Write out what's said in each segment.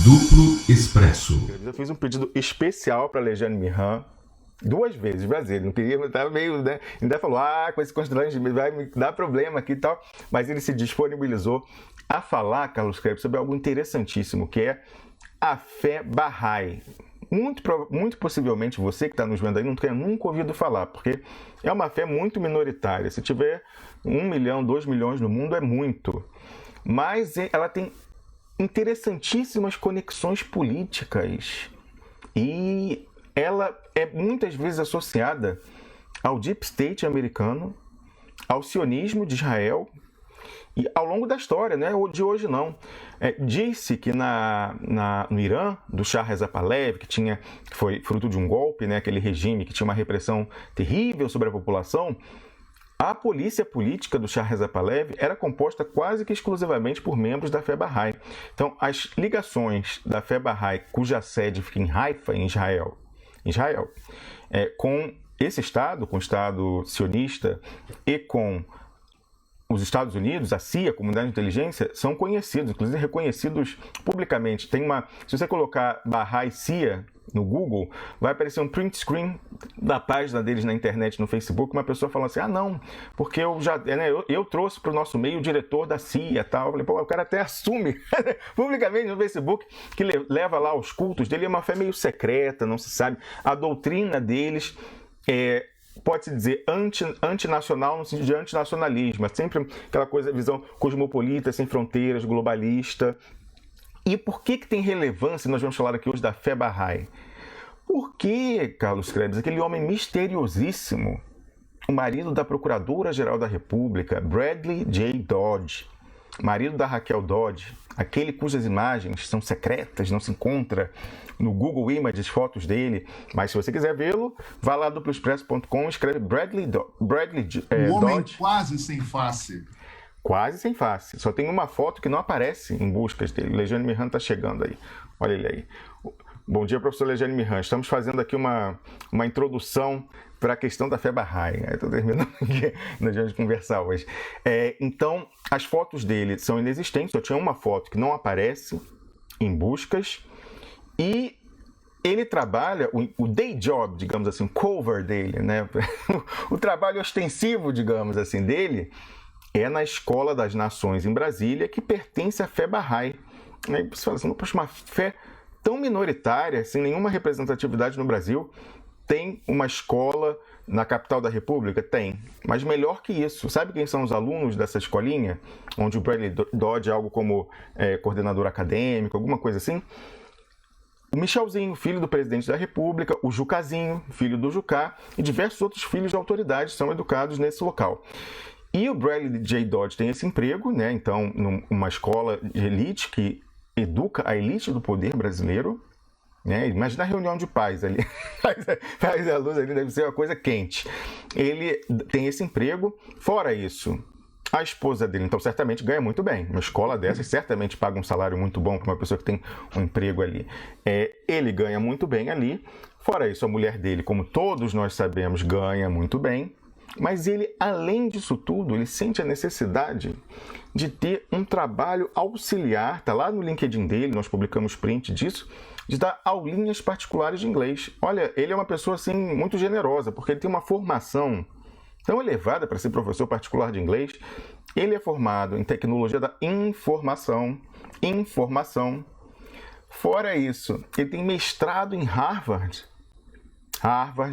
Duplo Expresso. Eu fiz um pedido especial para Lejane Mirhan 2 vezes, Brasil. Ele não queria, estava meio, né? Ainda falou, com esse constrange vai me dar problema aqui e tal. Mas ele se disponibilizou a falar, Carlos Krebs, sobre algo interessantíssimo, que é a fé Bahá'í. Muito possivelmente você que está nos vendo aí não tenha nunca ouvido falar, porque é uma fé muito minoritária. Se tiver 1 milhão, 2 milhões no mundo, é muito. Mas ela tem interessantíssimas conexões políticas e ela é muitas vezes associada ao Deep State americano, ao sionismo de Israel e ao longo da história, não é de hoje não. Disse que no Irã, do Shah Reza Pahlavi, que foi fruto de um golpe, né, aquele regime que tinha uma repressão terrível sobre a população, a polícia política do Shah Reza Pahlavi era composta quase que exclusivamente por membros da fé Bahá'í. Então, as ligações da fé Bahá'í, cuja sede fica em Haifa, em Israel, com esse Estado, com o Estado sionista e com os Estados Unidos, a CIA, a Comunidade de Inteligência, são conhecidos, inclusive reconhecidos publicamente. Se você colocar Bahá'í CIA no Google, vai aparecer um print screen da página deles na internet, no Facebook, uma pessoa falando assim, não, porque eu trouxe para o nosso meio o diretor da CIA e tal. Eu falei, o cara até assume publicamente no Facebook que leva lá os cultos dele, é uma fé meio secreta, não se sabe. A doutrina deles pode-se dizer antinacional no sentido de antinacionalismo, é sempre aquela visão cosmopolita, sem fronteiras, globalista. E por que tem relevância, nós vamos falar aqui hoje da fé Bahá'í? Porque, Carlos Krebs, aquele homem misteriosíssimo, o marido da Procuradora-Geral da República, Bradley J. Dodge, marido da Raquel Dodge, aquele cujas imagens são secretas, não se encontra no Google Images fotos dele, mas se você quiser vê-lo, vá lá duploexpresso.com e escreve Bradley Dodge. Homem quase sem face. Quase sem face. Só tem uma foto que não aparece em buscas dele. Lejane Mirhan está chegando aí. Olha ele aí. Bom dia, professor Lejane Mirhan. Estamos fazendo aqui uma introdução para a questão da fé Bahá'í. Estou terminando aqui, nós vamos conversar hoje. Então, as fotos dele são inexistentes. Só tinha uma foto que não aparece em buscas. E ele trabalha, o day job, digamos assim, o cover dele, né? O trabalho ostensivo, digamos assim, dele é na Escola das Nações em Brasília, que pertence à fé Bahá'í. Aí você fala assim, poxa, uma fé tão minoritária, sem nenhuma representatividade no Brasil, tem uma escola na capital da República? Tem. Mas melhor que isso, sabe quem são os alunos dessa escolinha? Onde o Bradley Dodge é algo como coordenador acadêmico, alguma coisa assim? O Michelzinho, filho do presidente da República, o Jucazinho, filho do Jucá, e diversos outros filhos de autoridades são educados nesse local. E o Bradley J. Dodge tem esse emprego, né? Então, numa escola de elite que educa a elite do poder brasileiro, né? Imagina a reunião de pais ali, pais e alunos ali, deve ser uma coisa quente. Ele tem esse emprego, fora isso, a esposa dele, então, certamente ganha muito bem. Uma escola dessas certamente paga um salário muito bom para uma pessoa que tem um emprego ali. Ele ganha muito bem ali. Fora isso, a mulher dele, como todos nós sabemos, ganha muito bem. Mas ele, além disso tudo, ele sente a necessidade de ter um trabalho auxiliar, está lá no LinkedIn dele, nós publicamos print disso, de dar aulinhas particulares de inglês. Olha, ele é uma pessoa assim muito generosa, porque ele tem uma formação tão elevada para ser professor particular de inglês. Ele é formado em tecnologia da informação. Fora isso, ele tem mestrado em Harvard,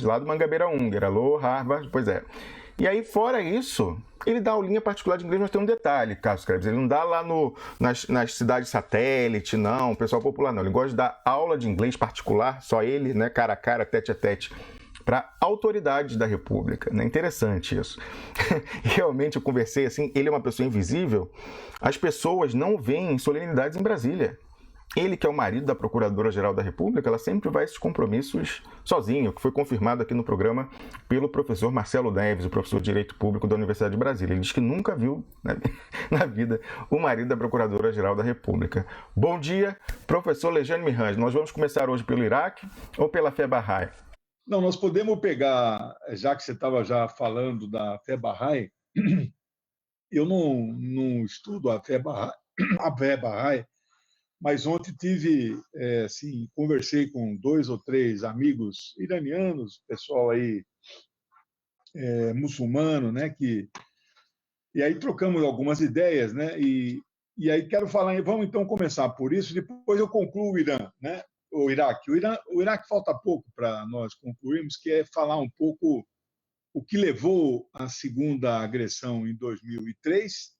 lá do Mangabeira Húngara. Alô, Harvard, pois é. E aí, fora isso, ele dá aulinha particular de inglês, mas tem um detalhe, Carlos Krebs, ele não dá lá nas cidades satélite, não, pessoal popular não. Ele gosta de dar aula de inglês particular, só ele, né, cara a cara, tete a tete, para autoridades da República. Né? Interessante isso. Realmente, eu conversei assim, ele é uma pessoa invisível, as pessoas não veem solenidades em Brasília. Ele, que é o marido da Procuradora-Geral da República, ela sempre vai a esses compromissos sozinho, que foi confirmado aqui no programa pelo professor Marcelo Neves, o professor de Direito Público da Universidade de Brasília. Ele diz que nunca viu na vida o marido da Procuradora-Geral da República. Bom dia, professor Lejane Mirhan. Nós vamos começar hoje pelo Iraque ou pela fé Bahá'í? Não, nós podemos pegar, já que você estava já falando da fé Bahá'í, eu não estudo a fé Bahá'í, mas ontem tive, assim, conversei com 2 ou 3 amigos iranianos, pessoal aí muçulmano, né, e aí trocamos algumas ideias, né, e aí quero falar, vamos então começar por isso, depois eu concluo o Irã, né, o Iraque. O Iraque falta pouco para nós concluirmos, que é falar um pouco o que levou à segunda agressão em 2003,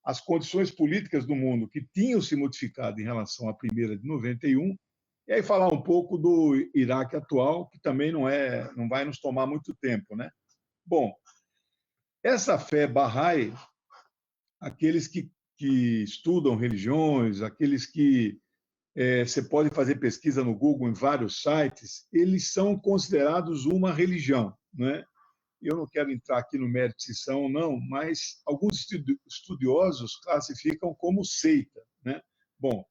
as condições políticas do mundo que tinham se modificado em relação à primeira de 91, e aí falar um pouco do Iraque atual, que também não vai nos tomar muito tempo, né? Bom, essa fé Bahá'í, aqueles que estudam religiões, aqueles que você pode fazer pesquisa no Google em vários sites, eles são considerados uma religião, né? Eu não quero entrar aqui no mérito se são ou não, mas alguns estudiosos classificam como seita, né? Bom,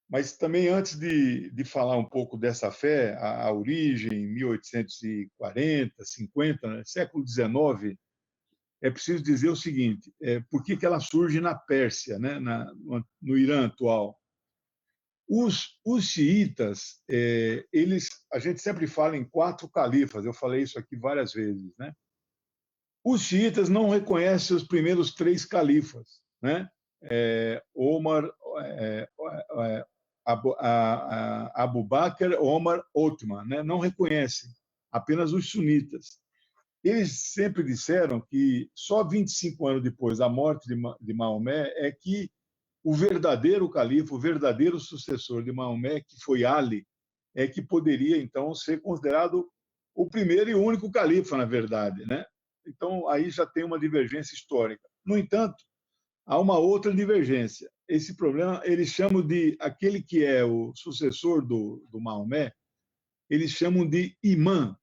mas também antes de falar um pouco dessa fé, a origem, 1840, 50, né? Século XIX, é preciso dizer o seguinte: por que ela surge na Pérsia, né? No Irã atual? Os xiitas, a gente sempre fala em 4 califas, eu falei isso aqui várias vezes, né? Os xiitas não reconhecem os primeiros 3 califas, né? Omar, Abu Bakr, Omar, Othman, né? Não reconhecem, apenas os sunitas. Eles sempre disseram que só 25 anos depois da morte de Maomé é que o verdadeiro califa, o verdadeiro sucessor de Maomé, que foi Ali, é que poderia, então, ser considerado o primeiro e único califa, na verdade, né? Então, aí já tem uma divergência histórica. No entanto, há uma outra divergência. Esse problema, eles chamam de, aquele que é o sucessor do Maomé, eles chamam de imã.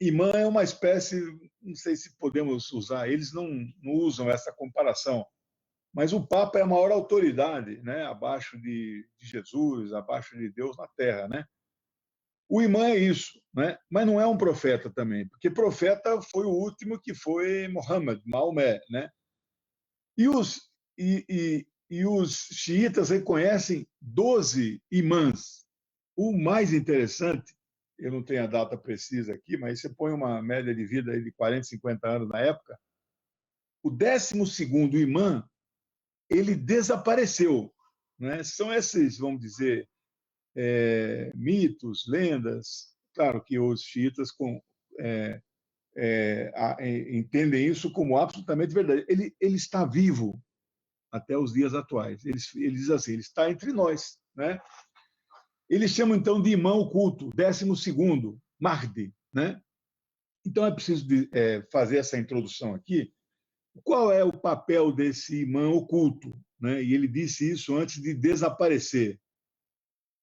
Imã é uma espécie, não sei se podemos usar, eles não usam essa comparação, mas o Papa é a maior autoridade, né, abaixo de Jesus, abaixo de Deus na Terra, né? O imã é isso, né? Mas não é um profeta também, porque profeta foi o último, que foi Muhammad, Maomé, né? E os xiitas reconhecem 12 imãs. O mais interessante, eu não tenho a data precisa aqui, mas você põe uma média de vida aí de 40, 50 anos na época, o 12º imã, ele desapareceu, né? São esses, vamos dizer, mitos, lendas. Claro que os xiitas entendem isso como absolutamente verdade. Ele está vivo até os dias atuais. Eles dizem assim, ele está entre nós, né? Eles chamam então de imã oculto, 12º, Mahdi, né? Então é preciso fazer essa introdução aqui. Qual é o papel desse imã oculto, né? E ele disse isso antes de desaparecer,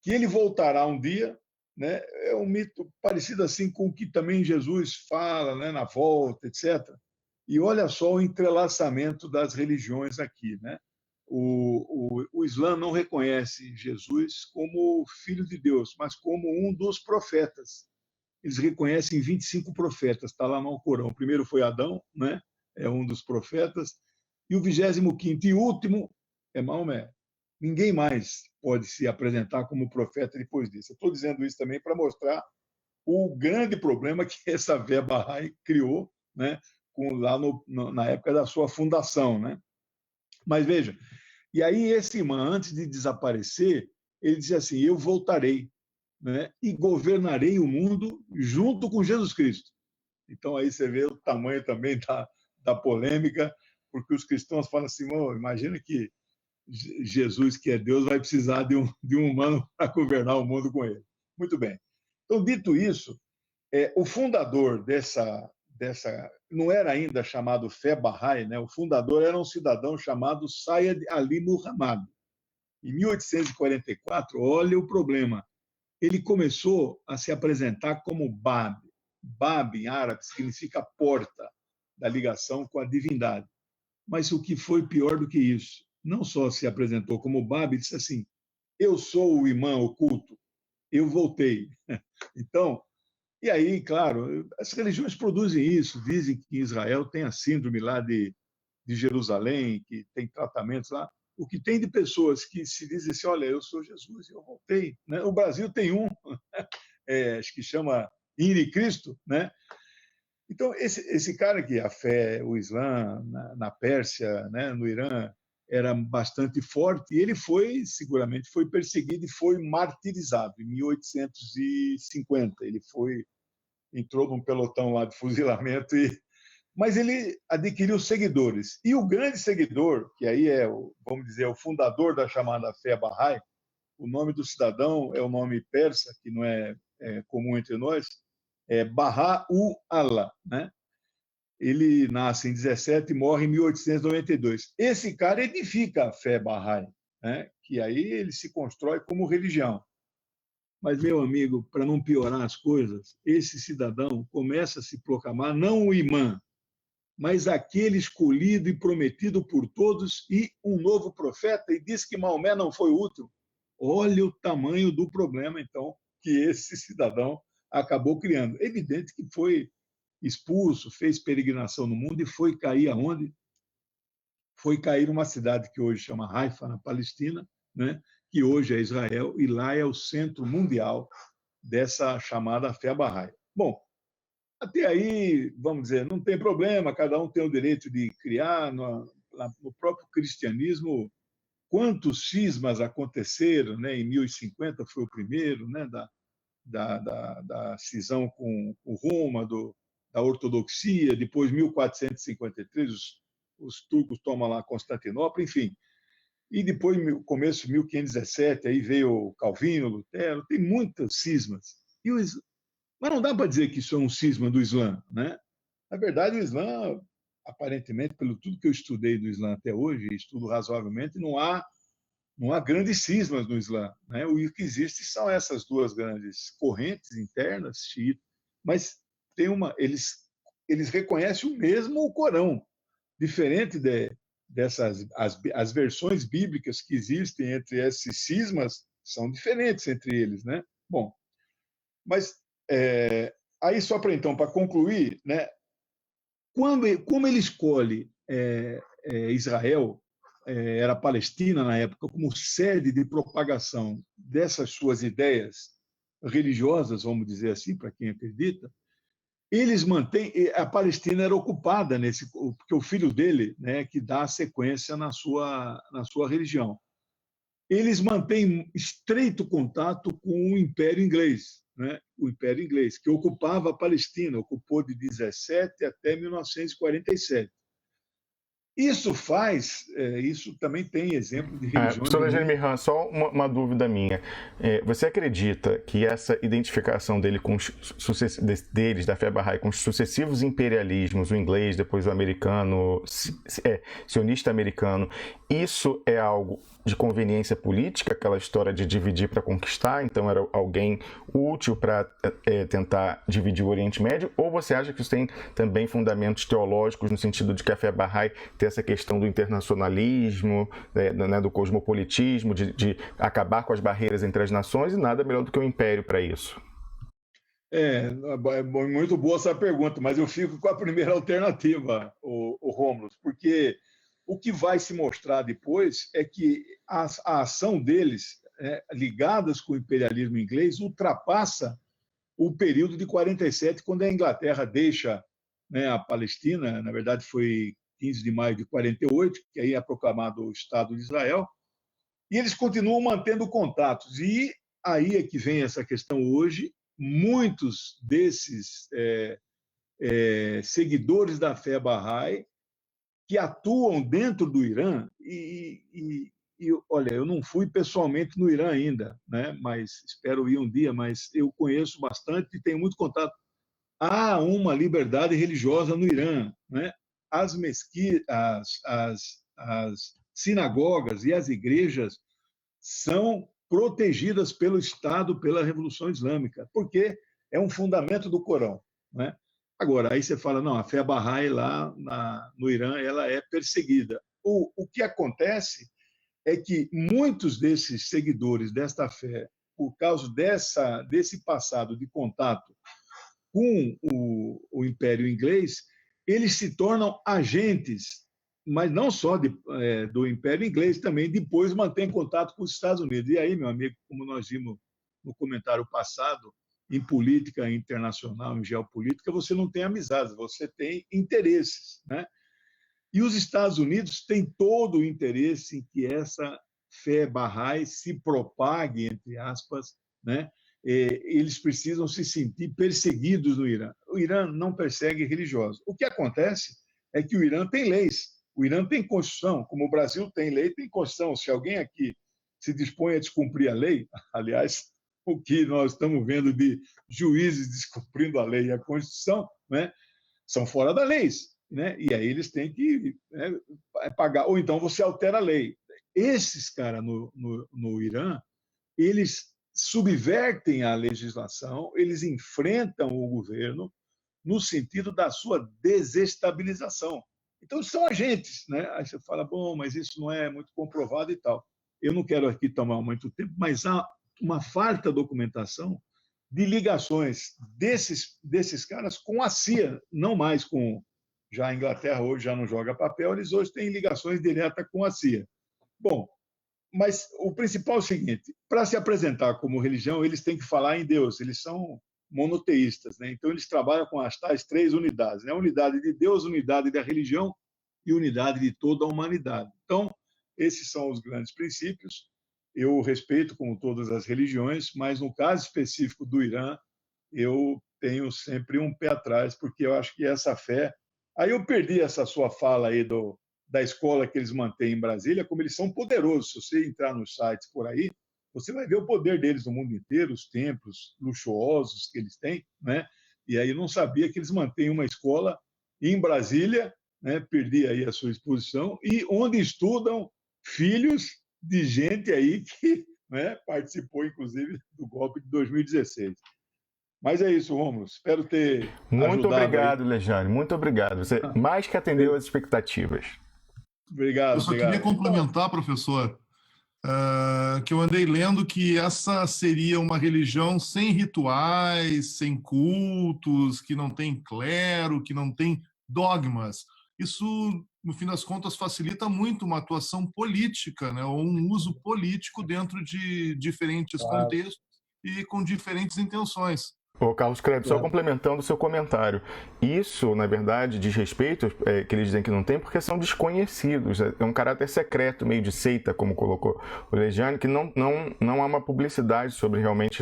que ele voltará um dia, né? É um mito parecido assim com o que também Jesus fala, né? Na volta, etc. E olha só o entrelaçamento das religiões aqui, né? O Islã não reconhece Jesus como filho de Deus, mas como um dos profetas. Eles reconhecem 25 profetas, está lá no Alcorão. O primeiro foi Adão, né? É um dos profetas, e o 25º e último é Maomé. Ninguém mais pode se apresentar como profeta depois disso. Eu estou dizendo isso também para mostrar o grande problema que essa fé Bahá'í criou, né? Lá na época da sua fundação, né? Mas veja, e aí esse imã, antes de desaparecer, ele dizia assim: eu voltarei, né? E governarei o mundo junto com Jesus Cristo. Então aí você vê o tamanho também da polêmica, porque os cristãos falam assim: oh, imagina que Jesus, que é Deus, vai precisar de um humano para governar o mundo com ele. Muito bem. Então, dito isso, o fundador dessa não era ainda chamado fé Bahá'í, né? O fundador era um cidadão chamado Sayyid Ali Muhammad. Em 1844, olha o problema, ele começou a se apresentar como Bab. Bab, em árabe, significa porta da ligação com a divindade. Mas o que foi pior do que isso? Não só se apresentou como Bab, ele disse assim: eu sou o imã oculto, eu voltei. Então, e aí, claro, as religiões produzem isso, dizem que Israel tem a síndrome lá de Jerusalém, que tem tratamentos lá. o que tem de pessoas que se dizem assim, olha, eu sou Jesus e eu voltei. Né? O Brasil tem um, acho que chama Iri Cristo, né? Então, esse cara que a fé, o Islã, na Pérsia, né, no Irã, era bastante forte, e ele seguramente foi perseguido e foi martirizado em 1850. Ele entrou num pelotão lá de fuzilamento, mas ele adquiriu seguidores. E o grande seguidor, que aí vamos dizer, o fundador da chamada fé Bahá'í, o nome do cidadão é o nome persa, que não é comum entre nós, é Baha'u'lláh, né? Ele nasce em 17 e morre em 1892. Esse cara edifica a fé Bahá'í, né? Que aí ele se constrói como religião. Mas, meu amigo, para não piorar as coisas, esse cidadão começa a se proclamar não o imã, mas aquele escolhido e prometido por todos e um novo profeta, e diz que Maomé não foi útil. Olha o tamanho do problema, então, que esse cidadão acabou criando. Evidente que foi expulso, fez peregrinação no mundo e foi cair aonde? Foi cair numa cidade que hoje chama Haifa, na Palestina, né? Que hoje é Israel, e lá é o centro mundial dessa chamada fé Bahá'í. Bom, até aí, vamos dizer, não tem problema, cada um tem o direito de criar. No próprio cristianismo, quantos cismas aconteceram, né? Em 1050 foi o primeiro, né? Da cisão com Roma, da ortodoxia, depois 1453 os turcos tomam lá Constantinopla, enfim. E depois, no começo de 1517, aí veio Calvino, Lutero, tem muitas cismas. Mas não dá para dizer que isso é um cisma do Islã, né? Na verdade, o Islã, aparentemente, pelo tudo que eu estudei do Islã até hoje, estudo razoavelmente, não há grandes cismas no Islã, né? O que existe são essas duas grandes correntes internas, xiita, mas eles reconhecem o mesmo Corão, diferente dessas as versões bíblicas que existem entre esses cismas são diferentes entre eles, né? Bom, mas aí só para concluir, né? Como ele escolhe Israel, era Palestina na época, como sede de propagação dessas suas ideias religiosas, vamos dizer assim, para quem acredita, eles mantêm. A Palestina era ocupada porque o filho dele, né, que dá a sequência na sua religião. Eles mantêm estreito contato com o Império Inglês, né? O Império Inglês, que ocupava a Palestina, ocupou de 17 até 1947. Isso também tem exemplo de religiões. Professor Alexandre Mihran, só uma dúvida minha. Você acredita que essa identificação deles, da fé Bahá'í, com os sucessivos imperialismos, o inglês, depois o americano, sionista americano, isso é algo de conveniência política, aquela história de dividir para conquistar, então era alguém útil para tentar dividir o Oriente Médio, ou você acha que isso tem também fundamentos teológicos, no sentido de que a fé Bahá'í tem essa questão do internacionalismo, né, do cosmopolitismo, de acabar com as barreiras entre as nações, e nada melhor do que o império para isso? É muito boa essa pergunta, mas eu fico com a primeira alternativa, o Rômulo, porque o que vai se mostrar depois é que a ação deles, ligadas com o imperialismo inglês, ultrapassa o período de 47, quando a Inglaterra deixa, né, a Palestina. Na verdade, foi 15 de maio de 48, que aí é proclamado o Estado de Israel, e eles continuam mantendo contatos. E aí é que vem essa questão hoje. Muitos desses seguidores da fé Bahá'í que atuam dentro do Irã, e olha, eu não fui pessoalmente no Irã ainda, né? Mas espero ir um dia, mas eu conheço bastante e tenho muito contato. Há uma liberdade religiosa no Irã, né? As sinagogas e as igrejas são protegidas pelo Estado, pela Revolução Islâmica, porque é um fundamento do Corão, né? Agora, aí você fala, não, a fé Bahá'í lá no Irã, ela é perseguida. O que acontece é que muitos desses seguidores desta fé, por causa desse passado de contato com o Império Inglês, eles se tornam agentes mas não só do Império Inglês, também depois mantém contato com os Estados Unidos. E aí, meu amigo, como nós vimos no comentário passado, em política internacional, em geopolítica, você não tem amizades, você tem interesses, né? E os Estados Unidos têm todo o interesse em que essa fé Bahá'í se propague, entre aspas, né? Eles precisam se sentir perseguidos no Irã. O Irã não persegue religiosos. O que acontece é que o Irã tem leis, o Irã tem Constituição, como o Brasil tem lei, tem Constituição. Se alguém aqui se dispõe a descumprir a lei, aliás, o que nós estamos vendo de juízes descumprindo a lei e a Constituição, né, são fora da lei, né? E aí eles têm que, né, pagar, ou então você altera a lei. Esses caras no Irã, eles subvertem a legislação, eles enfrentam o governo no sentido da sua desestabilização. Então, são agentes, né? Aí você fala, bom, mas isso não é muito comprovado e tal. Eu não quero aqui tomar muito tempo, mas há uma farta documentação de ligações desses caras com a CIA, não mais com... Já a Inglaterra hoje já não joga papel, eles hoje têm ligações diretas com a CIA. Bom, mas o principal é o seguinte, para se apresentar como religião, eles têm que falar em Deus, eles são monoteístas, né? Então eles trabalham com as tais 3 unidades, né? Unidade de Deus, unidade da religião e unidade de toda a humanidade. Então, esses são os grandes princípios. Eu respeito como todas as religiões, mas no caso específico do Irã, eu tenho sempre um pé atrás, porque eu acho que essa fé... Aí eu perdi essa sua fala aí da escola que eles mantêm em Brasília, como eles são poderosos. Se você entrar nos sites por aí, você vai ver o poder deles no mundo inteiro, os templos luxuosos que eles têm, né? E aí eu não sabia que eles mantêm uma escola em Brasília, né? Perdi aí a sua exposição, e onde estudam filhos de gente aí que, né, participou, inclusive, do golpe de 2016. Mas é isso, Rômulo. Espero ter Muito ajudado obrigado, aí. Lejane. Muito obrigado. Você mais que atendeu às expectativas. Obrigado, Eu só queria obrigado. complementar, professor, que eu andei lendo que essa seria uma religião sem rituais, sem cultos, que não tem clero, que não tem dogmas. Isso, no fim das contas, facilita muito uma atuação política, né, ou um uso político dentro de diferentes contextos e com diferentes intenções. Ô, Carlos Krebs, só complementando o seu comentário. Isso, na verdade, diz respeito, que eles dizem que não tem, porque são desconhecidos. É um caráter secreto, meio de seita, como colocou o Lejane, que não há uma publicidade sobre realmente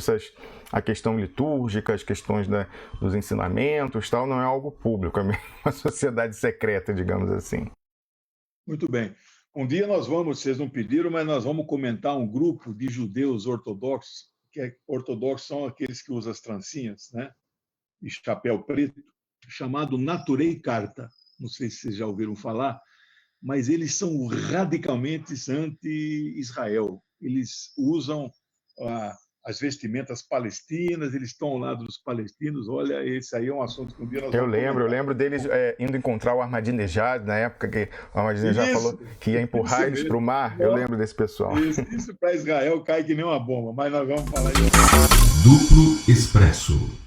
a questão litúrgica, as questões, né, dos ensinamentos, tal, não é algo público, é uma sociedade secreta, digamos assim. Muito bem. Um dia nós vamos, vocês não pediram, mas nós vamos comentar um grupo de judeus ortodoxos, que ortodoxos são aqueles que usam as trancinhas, né, e chapéu preto, chamado Naturei Karta. Não sei se vocês já ouviram falar, mas eles são radicalmente anti-Israel. Eles usam as vestimentas palestinas, eles estão ao lado dos palestinos. Olha, esse aí é um assunto que um dia nós vamos comentar. Eu lembro deles indo encontrar o Ahmadinejad, na época que o Ahmadinejad falou que ia empurrar eles para o mar. Eu lembro desse pessoal. Isso para Israel cai que nem uma bomba, mas nós vamos falar isso. Duplo Expresso.